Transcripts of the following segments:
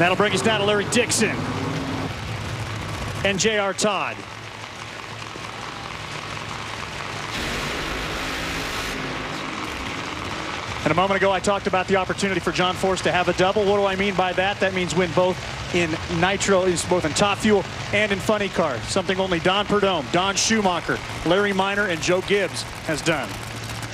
That'll bring us down to Larry Dixon and J.R. Todd. And a moment ago, I talked about the opportunity for John Force to have a double. What do I mean by that? That means win both in nitro, both in top fuel and in funny car. Something only Don Perdome, Don Schumacher, Larry Minor, and Joe Gibbs has done.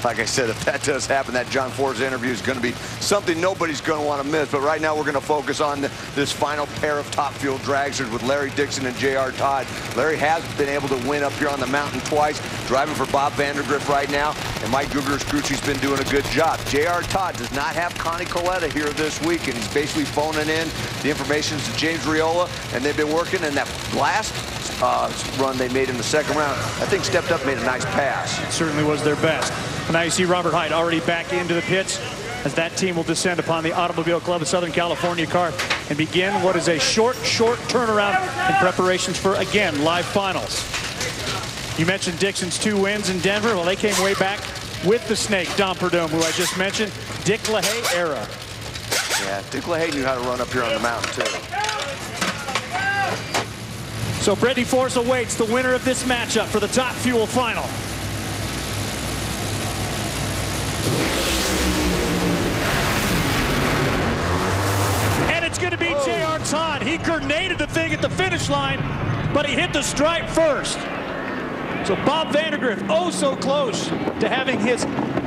Like I said, if that does happen, that John Force interview is going to be something nobody's going to want to miss. But right now, we're going to focus on this final pair of top fuel dragsters with Larry Dixon and J.R. Todd. Larry has been able to win up here on the mountain twice, driving for Bob Vandergriff right now, and Mike Guger's been doing a good job. J.R. Todd does not have Connie Coletta here this week, and he's basically phoning in the information to James Riola, and they've been working in that last run they made in the second round. I think stepped up, made a nice pass. It certainly was their best. And now you see Robert Hyde already back into the pits as that team will descend upon the Automobile Club of Southern California car and begin what is a short turnaround in preparations for, again, live finals. You mentioned Dixon's 2 wins in Denver. Well, they came way back with the Snake, Don Perdome, who I just mentioned, Dick LaHaye era. Yeah, Dick LaHaye knew how to run up here on the mountain, too. So Brittany Force awaits the winner of this matchup for the top fuel final. And it's going to be J.R. Todd. He grenaded the thing at the finish line, but he hit the stripe first. So Bob Vandergriff, oh so close to having his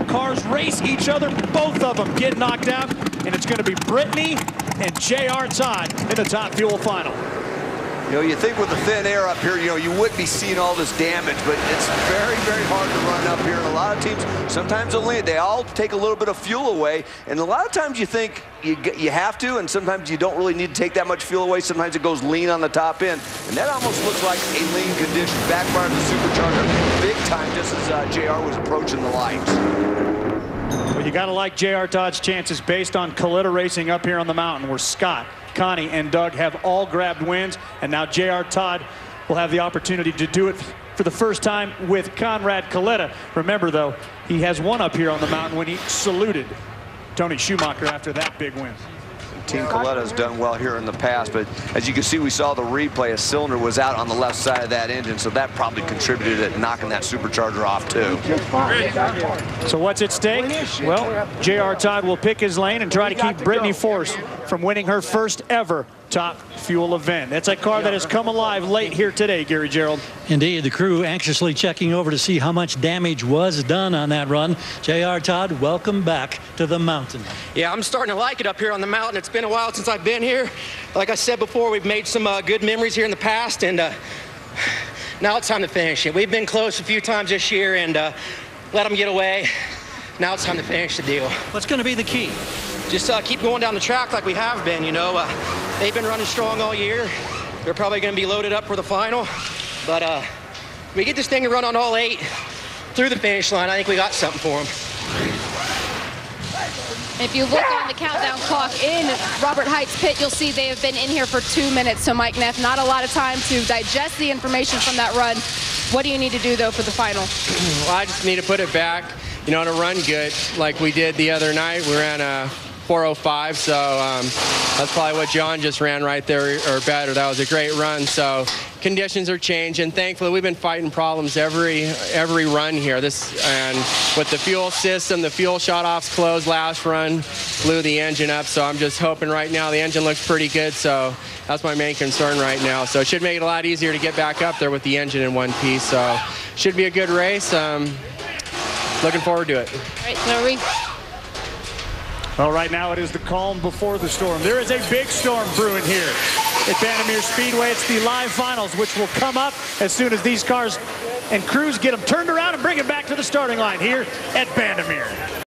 cars race each other. Both of them get knocked out, and it's going to be Brittany and J.R. Todd in the top fuel final. You know, you think with the thin air up here, you know, you wouldn't be seeing all this damage, but it's very, very hard to run up here. And a lot of teams, sometimes they all take a little bit of fuel away. And a lot of times you think you have to, and sometimes you don't really need to take that much fuel away. Sometimes it goes lean on the top end. And that almost looks like a lean condition. Backfired the supercharger big time just as JR was approaching the lights. Well, you got to like J.R. Todd's chances based on Coletta racing up here on the mountain, where Scott, Connie, and Doug have all grabbed wins, and now J.R. Todd will have the opportunity to do it for the first time with Conrad Coletta. Remember, though, he has won up here on the mountain when he saluted Tony Schumacher after that big win. Team Coletta has done well here in the past, but as you can see, we saw the replay. A cylinder was out on the left side of that engine, so that probably contributed to knocking that supercharger off too. So what's at stake? Well, J.R. Todd will pick his lane and try to keep Brittany Force from winning her first ever top fuel event. That's a car that has come alive late here today, Gary Gerald. Indeed, the crew anxiously checking over to see how much damage was done on that run. J.R. Todd, welcome back to the mountain. Yeah, I'm starting to like it up here on the mountain. It's been a while since I've been here. Like I said before, we've made some good memories here in the past, and now it's time to finish it. We've been close a few times this year and let them get away. Now it's time to finish the deal. What's going to be the key? Just keep going down the track like we have been, you know. They've been running strong all year. They're probably going to be loaded up for the final. But we get this thing to run on all 8 through the finish line. I think we got something for them. If you look on the countdown clock in Robert Hyde's pit, you'll see they have been in here for 2 minutes. So, Mike Neff, not a lot of time to digest the information from that run. What do you need to do, though, for the final? Well, I just need to put it back, you know, to run good like we did the other night. We ran a 4:05, so that's probably what John just ran right there, or better. That was a great run. So conditions are changing. Thankfully, we've been fighting problems every run here. And with the fuel system, the fuel shut-offs closed last run, blew the engine up. So I'm just hoping right now the engine looks pretty good. So that's my main concern right now. So it should make it a lot easier to get back up there with the engine in one piece. So should be a good race. Looking forward to it. All right, Larry. Well, right now it is the calm before the storm. There is a big storm brewing here at Bandimere Speedway. It's the live finals, which will come up as soon as these cars and crews get them turned around and bring it back to the starting line here at Bandimere.